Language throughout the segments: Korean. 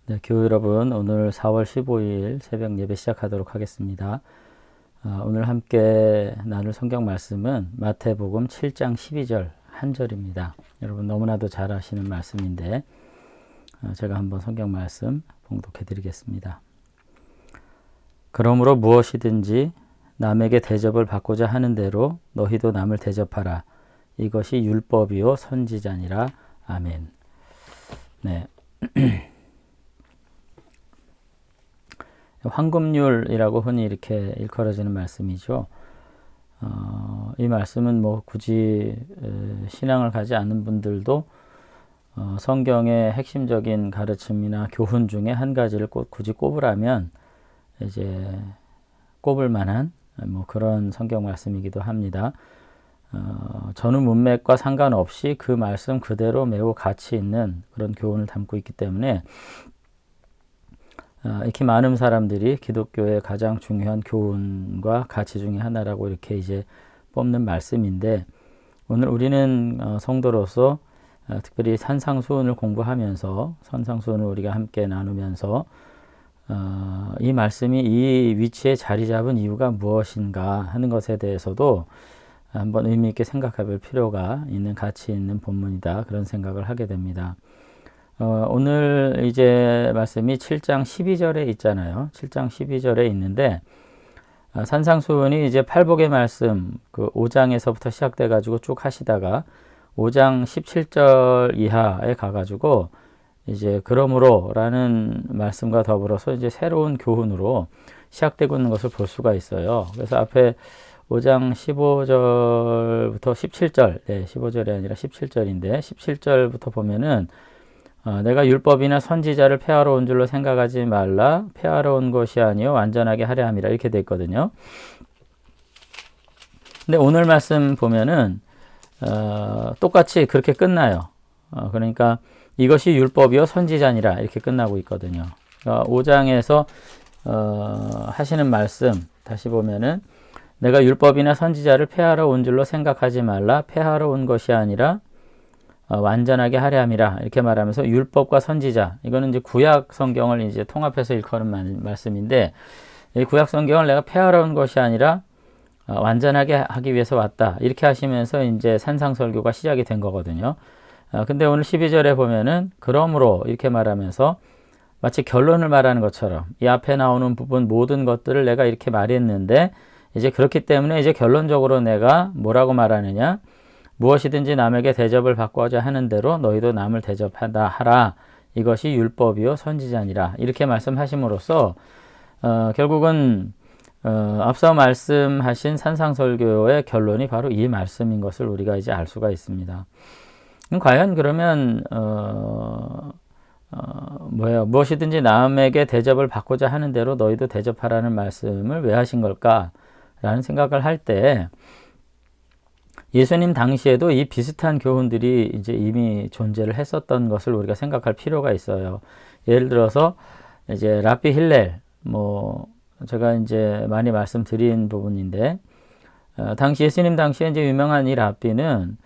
네, 교우 여러분, 오늘 4월 15일 새벽 예배 시작하도록 하겠습니다. 오늘 함께 나눌 성경 말씀은 마태복음 7장 12절 한 절입니다. 여러분 너무나도 잘 아시는 말씀인데 제가 한번 성경 말씀 봉독해 드리겠습니다. 그러므로 무엇이든지 남에게 대접을 받고자 하는 대로 너희도 남을 대접하라. 이것이 율법이요 선지자니라. 아멘. 네. 황금률이라고 흔히 이렇게 일컬어지는 말씀이죠. 이 말씀은 뭐 굳이 신앙을 가지 않는 분들도 성경의 핵심적인 가르침이나 교훈 중에 한 가지를 굳이 꼽으라면 이제 꼽을 만한 뭐 그런 성경 말씀이기도 합니다. 전후 문맥과 상관없이 그 말씀 그대로 매우 가치 있는 그런 교훈을 담고 있기 때문에 이렇게 많은 사람들이 기독교의 가장 중요한 교훈과 가치 중에 하나라고 이렇게 이제 뽑는 말씀인데, 오늘 우리는 성도로서 특별히 산상수훈을 공부하면서 산상수훈을 우리가 함께 나누면서 이 말씀이 이 위치에 자리 잡은 이유가 무엇인가 하는 것에 대해서도 한번 의미 있게 생각해 볼 필요가 있는 가치 있는 본문이다, 그런 생각을 하게 됩니다. 오늘 이제 말씀이 7장 12절에 있잖아요. 7장 12절에 있는데 산상수훈이 이제 팔복의 말씀 그 5장에서부터 시작돼 가지고 쭉 하시다가 5장 17절 이하에 가 가지고 이제 그러므로라는 말씀과 더불어서 이제 새로운 교훈으로 시작되고 있는 것을 볼 수가 있어요. 그래서 앞에 5장 15절부터 17절, 네, 15절이 아니라 17절인데 17절부터 보면은 내가 율법이나 선지자를 폐하러 온 줄로 생각하지 말라. 폐하러 온 것이 아니요 완전하게 하려 함이라, 이렇게 돼 있거든요. 근데 오늘 말씀 보면은 똑같이 그렇게 끝나요. 그러니까 이것이 율법이요 선지자니라, 이렇게 끝나고 있거든요. 5장에서 하시는 말씀 다시 보면은 내가 율법이나 선지자를 폐하러 온 줄로 생각하지 말라. 폐하러 온 것이 아니라 완전하게 하려 함이라, 이렇게 말하면서 율법과 선지자, 이거는 이제 구약 성경을 이제 통합해서 일컬은 말씀인데, 이 구약 성경을 내가 폐하러 온 것이 아니라 완전하게 하기 위해서 왔다, 이렇게 하시면서 이제 산상설교가 시작이 된 거거든요. 근데 오늘 12절에 보면은 그러므로 이렇게 말하면서 마치 결론을 말하는 것처럼 이 앞에 나오는 부분 모든 것들을 내가 이렇게 말했는데, 이제 그렇기 때문에 이제 결론적으로 내가 뭐라고 말하느냐, 무엇이든지 남에게 대접을 받고자 하는 대로 너희도 남을 대접하다 하라. 이것이 율법이요 선지자니라, 이렇게 말씀하심으로써 결국은 앞서 말씀하신 산상설교의 결론이 바로 이 말씀인 것을 우리가 이제 알 수가 있습니다. 과연 그러면 무엇이든지 남에게 대접을 받고자 하는 대로 너희도 대접하라는 말씀을 왜 하신 걸까라는 생각을 할 때, 예수님 당시에도 이 비슷한 교훈들이 이제 이미 존재를 했었던 것을 우리가 생각할 필요가 있어요. 예를 들어서 이제 랍비 힐렐, 뭐 제가 이제 많이 말씀드린 부분인데, 당시 예수님 당시에 이제 유명한 이 랍비는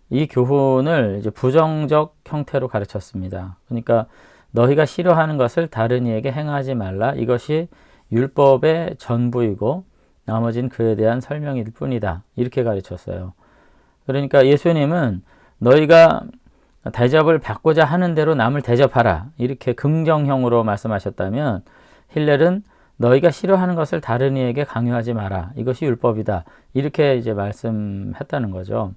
이 교훈을 이제 부정적 형태로 가르쳤습니다. 그러니까 너희가 싫어하는 것을 다른 이에게 행하지 말라. 이것이 율법의 전부이고 나머진 그에 대한 설명일 뿐이다, 이렇게 가르쳤어요. 그러니까 예수님은 너희가 대접을 받고자 하는 대로 남을 대접하라, 이렇게 긍정형으로 말씀하셨다면, 힐렐은 너희가 싫어하는 것을 다른 이에게 강요하지 마라. 이것이 율법이다, 이렇게 이제 말씀했다는 거죠.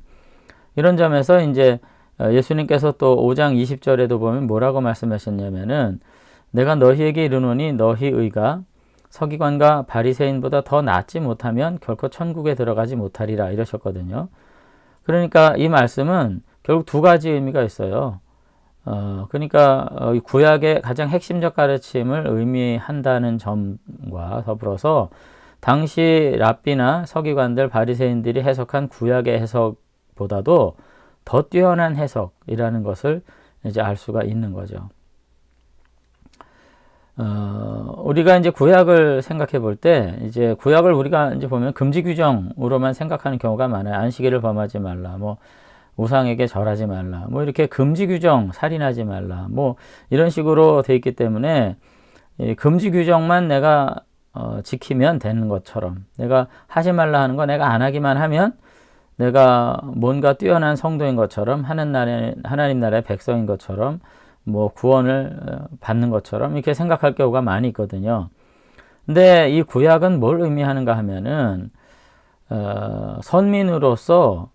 이런 점에서 이제 예수님께서 또 5장 20절에도 보면 뭐라고 말씀하셨냐면은 내가 너희에게 이르노니 너희 의가 서기관과 바리새인보다 더 낫지 못하면 결코 천국에 들어가지 못하리라, 이러셨거든요. 그러니까 이 말씀은 결국 두 가지 의미가 있어요. 그러니까 구약의 가장 핵심적 가르침을 의미한다는 점과 더불어서 당시 랍비나 서기관들, 바리새인들이 해석한 구약의 해석보다도 더 뛰어난 해석이라는 것을 이제 알 수가 있는 거죠. 우리가 이제 구약을 생각해 볼 때, 이제 구약을 우리가 이제 보면 금지 규정으로만 생각하는 경우가 많아요. 안식일을 범하지 말라, 뭐 우상에게 절하지 말라. 뭐 이렇게 금지 규정, 살인하지 말라. 뭐 이런 식으로 돼 있기 때문에 이 금지 규정만 내가 지키면 되는 것처럼, 내가 하지 말라 하는 거 내가 안 하기만 하면 내가 뭔가 뛰어난 성도인 것처럼, 하나님 나라의 백성인 것처럼, 뭐 구원을 받는 것처럼 이렇게 생각할 경우가 많이 있거든요. 근데 이 구약은 뭘 의미하는가 하면은 선민으로서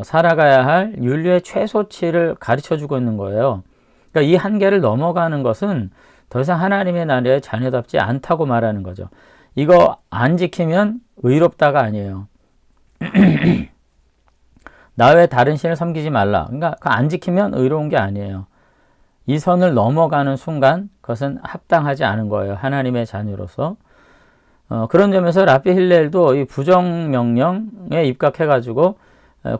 살아가야 할 윤리의 최소치를 가르쳐 주고 있는 거예요. 그러니까 이 한계를 넘어가는 것은 더 이상 하나님의 나라의 자녀답지 않다고 말하는 거죠. 이거 안 지키면 의롭다가 아니에요. 나 외 다른 신을 섬기지 말라. 그러니까 안 지키면 의로운 게 아니에요. 이 선을 넘어가는 순간 그것은 합당하지 않은 거예요. 하나님의 자녀로서. 그런 점에서 랍비 힐렐도 이 부정명령에 입각해가지고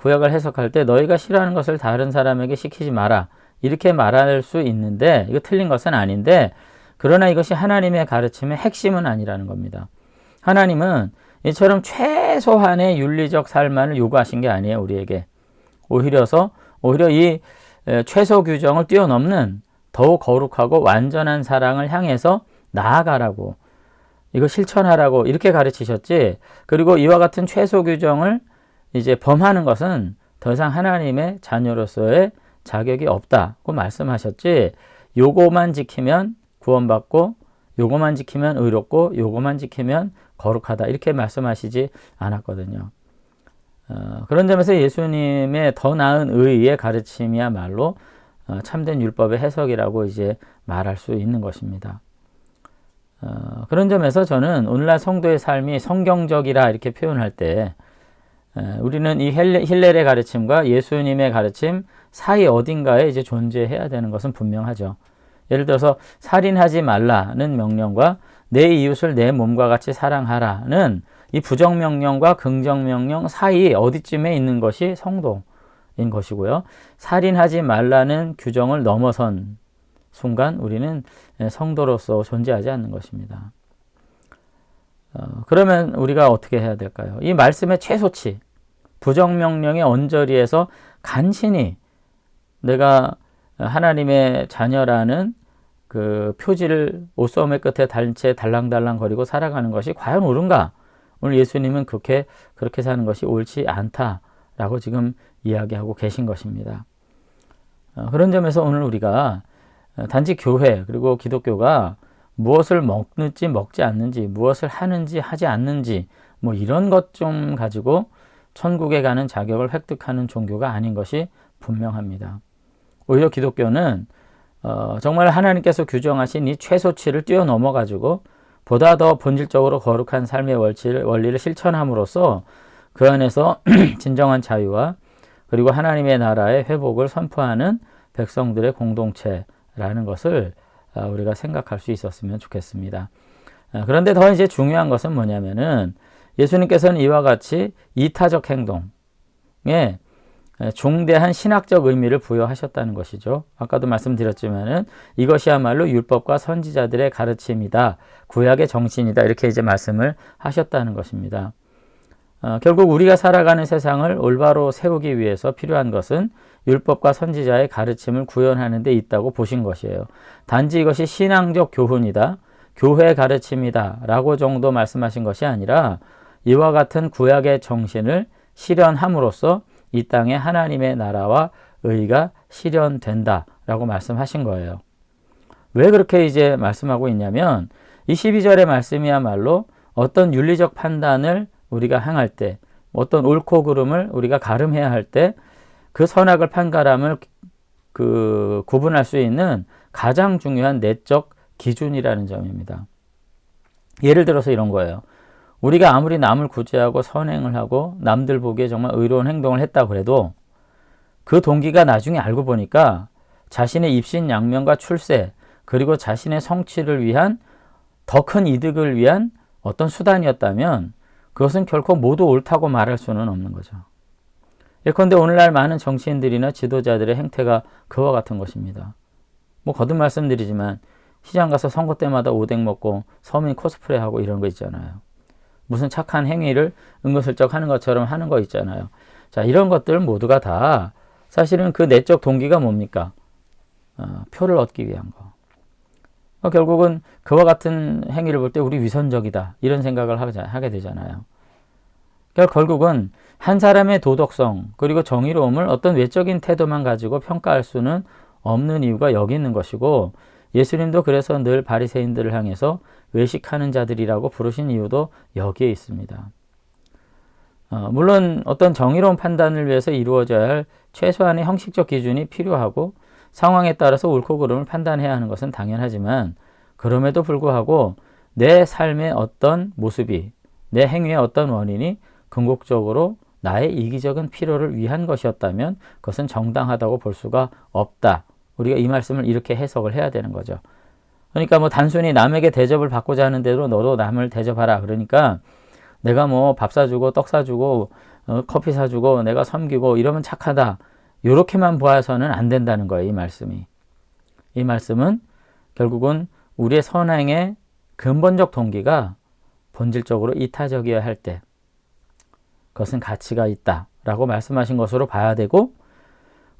구약을 해석할 때 너희가 싫어하는 것을 다른 사람에게 시키지 마라. 이렇게 말할 수 있는데 이거 틀린 것은 아닌데, 그러나 이것이 하나님의 가르침의 핵심은 아니라는 겁니다. 하나님은 이처럼 최소한의 윤리적 삶만을 요구하신 게 아니에요. 우리에게. 오히려 이 최소 규정을 뛰어넘는 더욱 거룩하고 완전한 사랑을 향해서 나아가라고, 이거 실천하라고 이렇게 가르치셨지, 그리고 이와 같은 최소 규정을 이제 범하는 것은 더 이상 하나님의 자녀로서의 자격이 없다고 말씀하셨지, 요거만 지키면 구원받고 요거만 지키면 의롭고 요거만 지키면 거룩하다 이렇게 말씀하시지 않았거든요. 그런 점에서 예수님의 더 나은 의의 가르침이야말로 참된 율법의 해석이라고 이제 말할 수 있는 것입니다. 그런 점에서 저는 오늘날 성도의 삶이 성경적이라 이렇게 표현할 때 우리는 이 힐렐의 가르침과 예수님의 가르침 사이 어딘가에 이제 존재해야 되는 것은 분명하죠. 예를 들어서 살인하지 말라는 명령과 내 이웃을 내 몸과 같이 사랑하라는 이 부정명령과 긍정명령 사이 어디쯤에 있는 것이 성도인 것이고요. 살인하지 말라는 규정을 넘어선 순간 우리는 성도로서 존재하지 않는 것입니다. 그러면 우리가 어떻게 해야 될까요? 이 말씀의 최소치, 부정명령의 언저리에서 간신히 내가 하나님의 자녀라는 그 표지를 옷소매 끝에 단 채 달랑달랑 거리고 살아가는 것이 과연 옳은가? 오늘 예수님은 그렇게 사는 것이 옳지 않다라고 지금 이야기하고 계신 것입니다. 그런 점에서 오늘 우리가 단지 교회 그리고 기독교가 무엇을 먹는지 먹지 않는지, 무엇을 하는지 하지 않는지 뭐 이런 것 좀 가지고 천국에 가는 자격을 획득하는 종교가 아닌 것이 분명합니다. 오히려 기독교는 정말 하나님께서 규정하신 이 최소치를 뛰어넘어 가지고 보다 더 본질적으로 거룩한 삶의 원리를 실천함으로써 그 안에서 진정한 자유와 그리고 하나님의 나라의 회복을 선포하는 백성들의 공동체라는 것을 우리가 생각할 수 있었으면 좋겠습니다. 그런데 더 이제 중요한 것은 뭐냐면은 예수님께서는 이와 같이 이타적 행동에 중대한 신학적 의미를 부여하셨다는 것이죠. 아까도 말씀드렸지만은 이것이야말로 율법과 선지자들의 가르침이다. 구약의 정신이다. 이렇게 이제 말씀을 하셨다는 것입니다. 결국 우리가 살아가는 세상을 올바로 세우기 위해서 필요한 것은 율법과 선지자의 가르침을 구현하는 데 있다고 보신 것이에요. 단지 이것이 신앙적 교훈이다, 교회 가르침이다 라고 정도 말씀하신 것이 아니라 이와 같은 구약의 정신을 실현함으로써 이 땅에 하나님의 나라와 의가 실현된다 라고 말씀하신 거예요. 왜 그렇게 이제 말씀하고 있냐면 이 12절의 말씀이야말로 어떤 윤리적 판단을 우리가 행할 때, 어떤 옳고 그름을 우리가 가름해야 할 때 그 선악을 판가름을 구분할 수 있는 가장 중요한 내적 기준이라는 점입니다. 예를 들어서 이런 거예요. 우리가 아무리 남을 구제하고 선행을 하고 남들 보기에 정말 의로운 행동을 했다고 해도 그 동기가 나중에 알고 보니까 자신의 입신양명과 출세 그리고 자신의 성취를 위한 더 큰 이득을 위한 어떤 수단이었다면 그것은 결코 모두 옳다고 말할 수는 없는 거죠. 예컨대 오늘날 많은 정치인들이나 지도자들의 행태가 그와 같은 것입니다. 뭐 거듭 말씀드리지만 시장 가서 선거 때마다 오뎅 먹고 서민 코스프레하고 이런 거 있잖아요. 무슨 착한 행위를 은근슬쩍 하는 것처럼 하는 거 있잖아요. 자, 이런 것들 모두가 다 사실은 그 내적 동기가 뭡니까? 표를 얻기 위한 거. 결국은 그와 같은 행위를 볼 때 우리 위선적이다 이런 생각을 하게 되잖아요. 그러니까 결국은 한 사람의 도덕성 그리고 정의로움을 어떤 외적인 태도만 가지고 평가할 수는 없는 이유가 여기 있는 것이고, 예수님도 그래서 늘 바리새인들을 향해서 외식하는 자들이라고 부르신 이유도 여기에 있습니다. 물론 어떤 정의로운 판단을 위해서 이루어져야 할 최소한의 형식적 기준이 필요하고 상황에 따라서 옳고 그름을 판단해야 하는 것은 당연하지만, 그럼에도 불구하고 내 삶의 어떤 모습이, 내 행위의 어떤 원인이 궁극적으로 나의 이기적인 필요를 위한 것이었다면 그것은 정당하다고 볼 수가 없다. 우리가 이 말씀을 이렇게 해석을 해야 되는 거죠. 그러니까 뭐 단순히 남에게 대접을 받고자 하는 대로 너도 남을 대접하라. 그러니까 내가 뭐 밥 사주고 떡 사주고 커피 사주고 내가 섬기고 이러면 착하다. 이렇게만 보아서는 안 된다는 거예요. 이 말씀이. 이 말씀은 결국은 우리의 선행의 근본적 동기가 본질적으로 이타적이어야 할 때 그것은 가치가 있다라고 말씀하신 것으로 봐야 되고,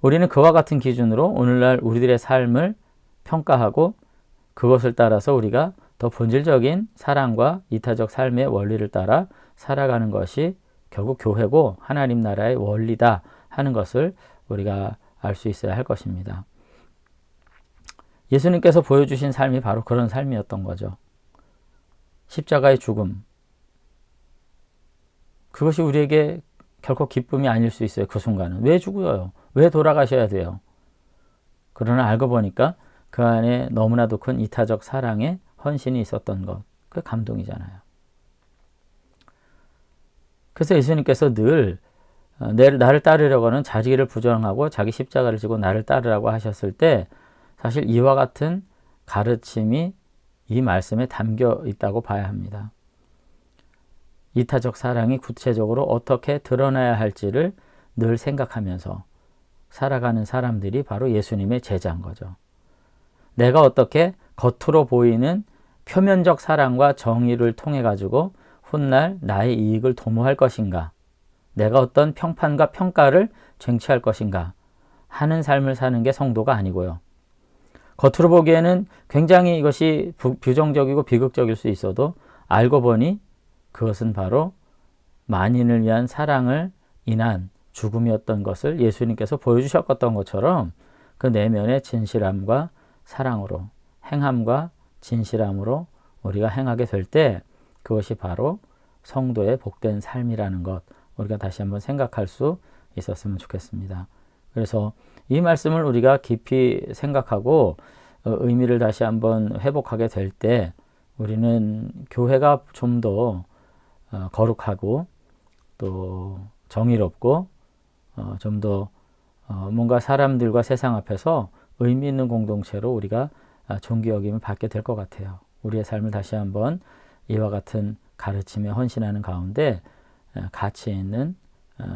우리는 그와 같은 기준으로 오늘날 우리들의 삶을 평가하고 그것을 따라서 우리가 더 본질적인 사랑과 이타적 삶의 원리를 따라 살아가는 것이 결국 교회고 하나님 나라의 원리다 하는 것을 우리가 알 수 있어야 할 것입니다. 예수님께서 보여주신 삶이 바로 그런 삶이었던 거죠. 십자가의 죽음. 그것이 우리에게 결코 기쁨이 아닐 수 있어요. 그 순간은. 왜 죽어요? 왜 돌아가셔야 돼요? 그러나 알고 보니까 그 안에 너무나도 큰 이타적 사랑의 헌신이 있었던 것. 그게 감동이잖아요. 그래서 예수님께서 늘 나를 따르려고 하는 자기를 부정하고 자기 십자가를 지고 나를 따르라고 하셨을 때 사실 이와 같은 가르침이 이 말씀에 담겨 있다고 봐야 합니다. 이타적 사랑이 구체적으로 어떻게 드러나야 할지를 늘 생각하면서 살아가는 사람들이 바로 예수님의 제자인 거죠. 내가 어떻게 겉으로 보이는 표면적 사랑과 정의를 통해 가지고 훗날 나의 이익을 도모할 것인가, 내가 어떤 평판과 평가를 쟁취할 것인가 하는 삶을 사는 게 성도가 아니고요. 겉으로 보기에는 굉장히 이것이 부정적이고 비극적일 수 있어도 알고 보니 그것은 바로 만인을 위한 사랑을 인한 죽음이었던 것을 예수님께서 보여주셨던 것처럼 그 내면의 진실함과 사랑으로, 행함과 진실함으로 우리가 행하게 될 때 그것이 바로 성도의 복된 삶이라는 것, 우리가 다시 한번 생각할 수 있었으면 좋겠습니다. 그래서 이 말씀을 우리가 깊이 생각하고 의미를 다시 한번 회복하게 될 때 우리는 교회가 좀 더 거룩하고 또 정의롭고 좀 더 뭔가 사람들과 세상 앞에서 의미 있는 공동체로 우리가 존귀 여김을 받게 될 것 같아요. 우리의 삶을 다시 한번 이와 같은 가르침에 헌신하는 가운데 가치 있는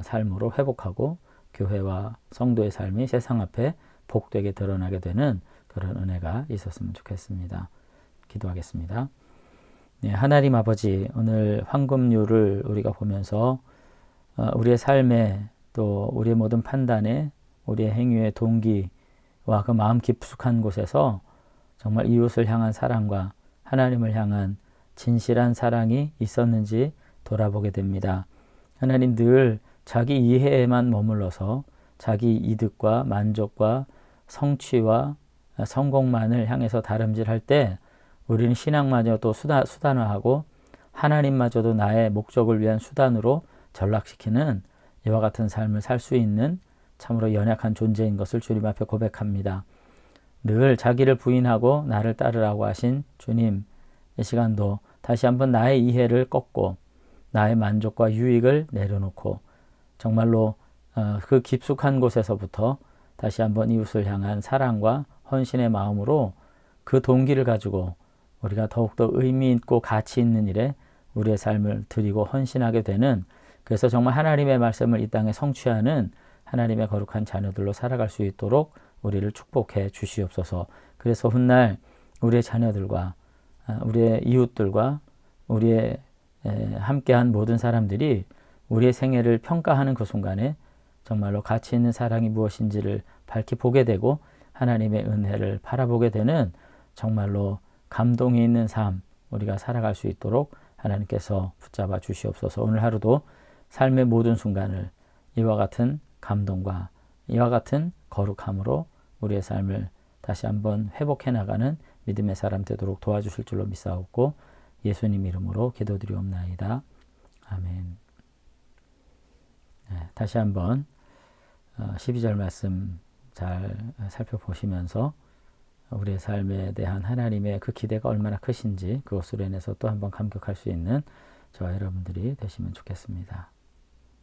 삶으로 회복하고 교회와 성도의 삶이 세상 앞에 복되게 드러나게 되는 그런 은혜가 있었으면 좋겠습니다. 기도하겠습니다. 네, 하나님 아버지, 오늘 황금률을 우리가 보면서 우리의 삶에 또 우리의 모든 판단에 우리의 행위의 동기와 그 마음 깊숙한 곳에서 정말 이웃을 향한 사랑과 하나님을 향한 진실한 사랑이 있었는지 돌아보게 됩니다. 하나님, 늘 자기 이해에만 머물러서 자기 이득과 만족과 성취와 성공만을 향해서 다름질할 때 우리는 신앙마저도 수단화하고 하나님마저도 나의 목적을 위한 수단으로 전락시키는 이와 같은 삶을 살 수 있는 참으로 연약한 존재인 것을 주님 앞에 고백합니다. 늘 자기를 부인하고 나를 따르라고 하신 주님, 이 시간도 다시 한번 나의 이해를 꺾고 나의 만족과 유익을 내려놓고 정말로 그 깊숙한 곳에서부터 다시 한번 이웃을 향한 사랑과 헌신의 마음으로 그 동기를 가지고 우리가 더욱더 의미 있고 가치 있는 일에 우리의 삶을 드리고 헌신하게 되는, 그래서 정말 하나님의 말씀을 이 땅에 성취하는 하나님의 거룩한 자녀들로 살아갈 수 있도록 우리를 축복해 주시옵소서. 그래서 훗날 우리의 자녀들과 우리의 이웃들과 우리의 함께한 모든 사람들이 우리의 생애를 평가하는 그 순간에 정말로 가치 있는 사랑이 무엇인지를 밝히 보게 되고 하나님의 은혜를 바라보게 되는 정말로 감동이 있는 삶 우리가 살아갈 수 있도록 하나님께서 붙잡아 주시옵소서. 오늘 하루도 삶의 모든 순간을 이와 같은 감동과 이와 같은 거룩함으로 우리의 삶을 다시 한번 회복해 나가는 믿음의 사람 되도록 도와주실 줄로 믿사옵고 예수님 이름으로 기도드리옵나이다. 아멘. 다시 한번 12절 말씀 잘 살펴보시면서 우리의 삶에 대한 하나님의 그 기대가 얼마나 크신지 그것으로 인해서 또 한번 감격할 수 있는 저와 여러분들이 되시면 좋겠습니다.